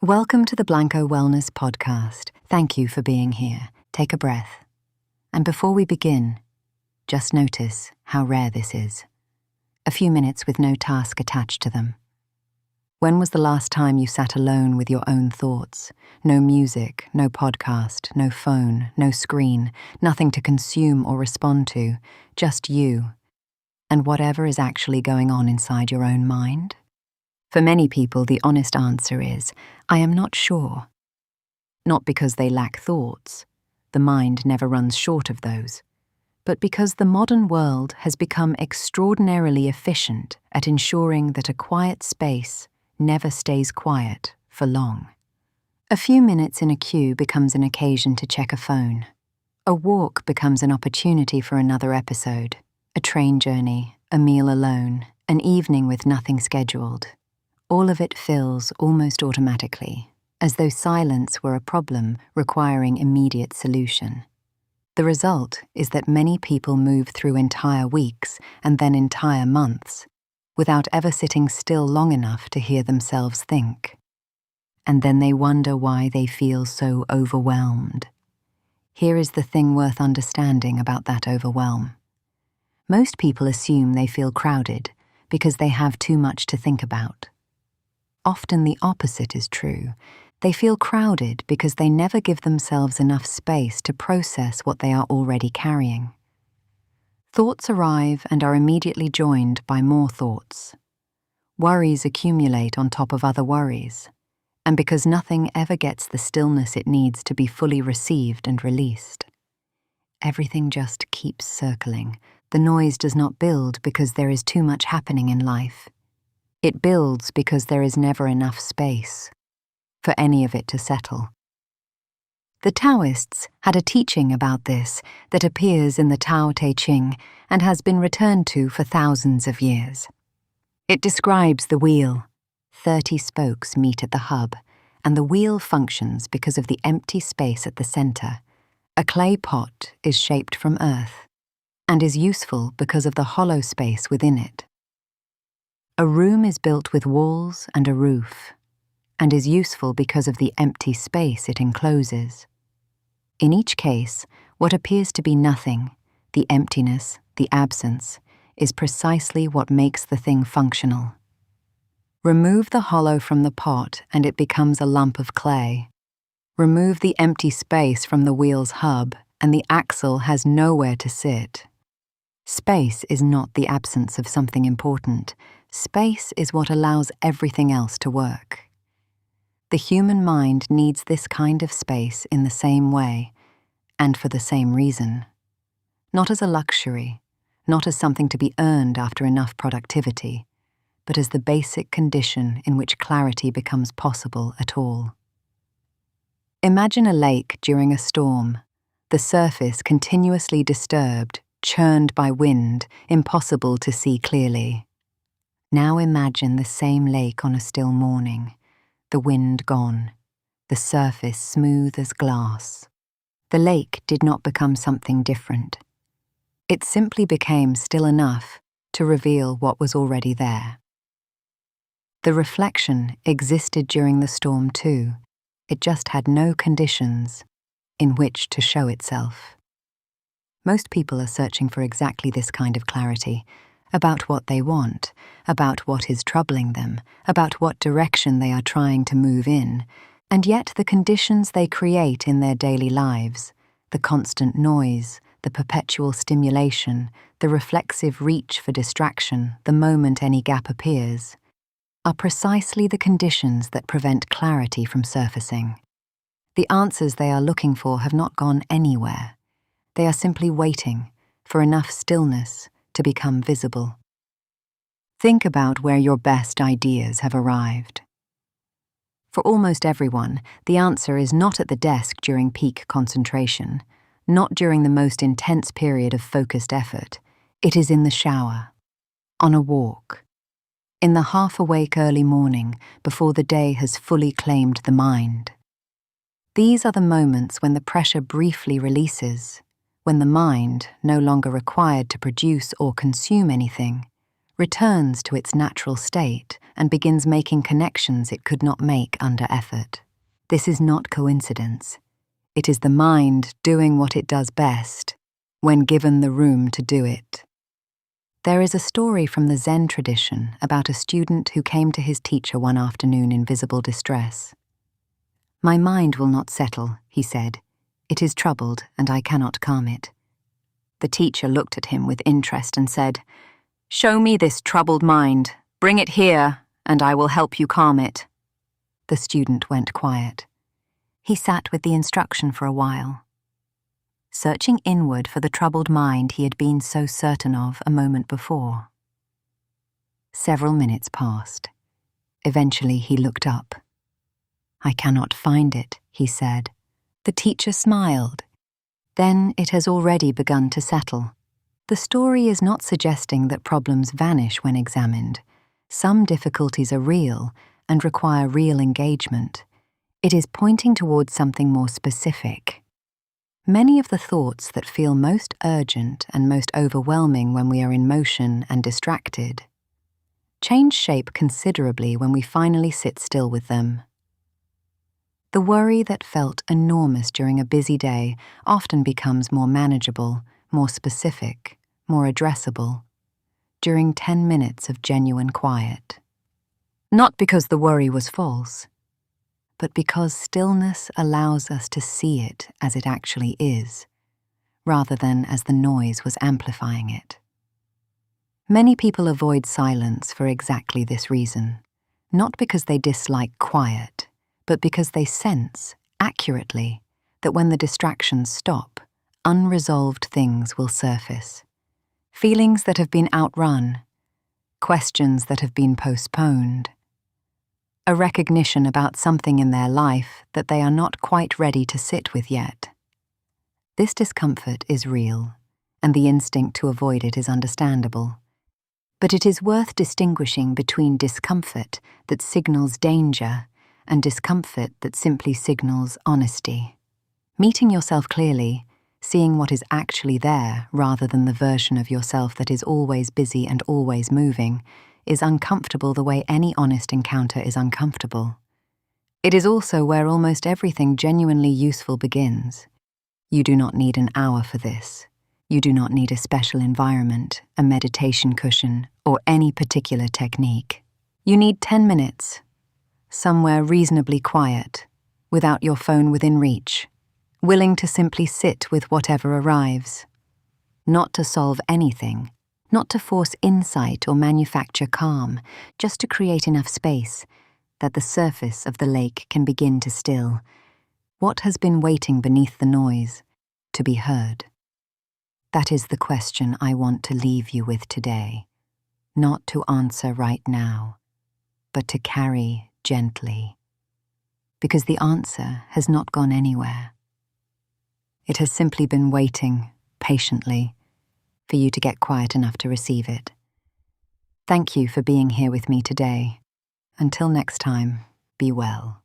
Welcome to the Blanco Wellness Podcast. Thank you for being here. Take a breath. And before we begin, just notice how rare this is. A few minutes with no task attached to them. When was the last time you sat alone with your own thoughts? No music, no podcast, no phone, no screen, nothing to consume or respond to, just you, and whatever is actually going on inside your own mind? For many people, the honest answer is, I am not sure. Not because they lack thoughts, the mind never runs short of those, but because the modern world has become extraordinarily efficient at ensuring that a quiet space never stays quiet for long. A few minutes in a queue becomes an occasion to check a phone. A walk becomes an opportunity for another episode. A train journey, a meal alone, an evening with nothing scheduled. All of it fills almost automatically, as though silence were a problem requiring immediate solution. The result is that many people move through entire weeks and then entire months without ever sitting still long enough to hear themselves think. And then they wonder why they feel so overwhelmed. Here is the thing worth understanding about that overwhelm. Most people assume they feel crowded because they have too much to think about. Often the opposite is true. They feel crowded because they never give themselves enough space to process what they are already carrying. Thoughts arrive and are immediately joined by more thoughts. Worries accumulate on top of other worries, and because nothing ever gets the stillness it needs to be fully received and released. Everything just keeps circling. The noise does not build because there is too much happening in life. It builds because there is never enough space for any of it to settle. The Taoists had a teaching about this that appears in the Tao Te Ching and has been returned to for thousands of years. It describes the wheel. 30 spokes meet at the hub, and the wheel functions because of the empty space at the center. A clay pot is shaped from earth and is useful because of the hollow space within it. A room is built with walls and a roof, and is useful because of the empty space it encloses. In each case, what appears to be nothing, the emptiness, the absence, is precisely what makes the thing functional. Remove the hollow from the pot and it becomes a lump of clay. Remove the empty space from the wheel's hub and the axle has nowhere to sit. Space is not the absence of something important. Space is what allows everything else to work. The human mind needs this kind of space in the same way, and for the same reason. Not as a luxury, not as something to be earned after enough productivity, but as the basic condition in which clarity becomes possible at all. Imagine a lake during a storm, the surface continuously disturbed, churned by wind, impossible to see clearly. Now imagine the same lake on a still morning, the wind gone, the surface smooth as glass. The lake did not become something different. It simply became still enough to reveal what was already there. The reflection existed during the storm too. It just had no conditions in which to show itself. Most people are searching for exactly this kind of clarity, about what they want, about what is troubling them, about what direction they are trying to move in, and yet the conditions they create in their daily lives, the constant noise, the perpetual stimulation, the reflexive reach for distraction the moment any gap appears, are precisely the conditions that prevent clarity from surfacing. The answers they are looking for have not gone anywhere. They are simply waiting for enough stillness to become visible. Think about where your best ideas have arrived. For almost everyone, the answer is not at the desk during peak concentration, not during the most intense period of focused effort. It is in the shower, on a walk, in the half-awake early morning before the day has fully claimed the mind. These are the moments when the pressure briefly releases, when the mind, no longer required to produce or consume anything, returns to its natural state and begins making connections it could not make under effort. This is not coincidence. It is the mind doing what it does best when given the room to do it. There is a story from the Zen tradition about a student who came to his teacher one afternoon in visible distress. "My mind will not settle," he said. "It is troubled, and I cannot calm it." The teacher looked at him with interest and said, "Show me this troubled mind. Bring it here, and I will help you calm it." The student went quiet. He sat with the instruction for a while, searching inward for the troubled mind he had been so certain of a moment before. Several minutes passed. Eventually he looked up. "I cannot find it," he said. The teacher smiled. "Then it has already begun to settle." The story is not suggesting that problems vanish when examined. Some difficulties are real and require real engagement. It is pointing towards something more specific. Many of the thoughts that feel most urgent and most overwhelming when we are in motion and distracted change shape considerably when we finally sit still with them. The worry that felt enormous during a busy day often becomes more manageable, more specific, more addressable during 10 minutes of genuine quiet. Not because the worry was false, but because stillness allows us to see it as it actually is, rather than as the noise was amplifying it. Many people avoid silence for exactly this reason, not because they dislike quiet, but because they sense, accurately, that when the distractions stop, unresolved things will surface. Feelings that have been outrun, questions that have been postponed, a recognition about something in their life that they are not quite ready to sit with yet. This discomfort is real, and the instinct to avoid it is understandable. But it is worth distinguishing between discomfort that signals danger and discomfort that simply signals honesty. Meeting yourself clearly, seeing what is actually there rather than the version of yourself that is always busy and always moving, is uncomfortable the way any honest encounter is uncomfortable. It is also where almost everything genuinely useful begins. You do not need an hour for this. You do not need a special environment, a meditation cushion, or any particular technique. You need 10 minutes, somewhere reasonably quiet, without your phone within reach, willing to simply sit with whatever arrives. Not to solve anything, not to force insight or manufacture calm, just to create enough space that the surface of the lake can begin to still. What has been waiting beneath the noise to be heard? That is the question I want to leave you with today, not to answer right now, but to carry gently, because the answer has not gone anywhere. It has simply been waiting patiently for you to get quiet enough to receive it. Thank you for being here with me today. Until next time, be well.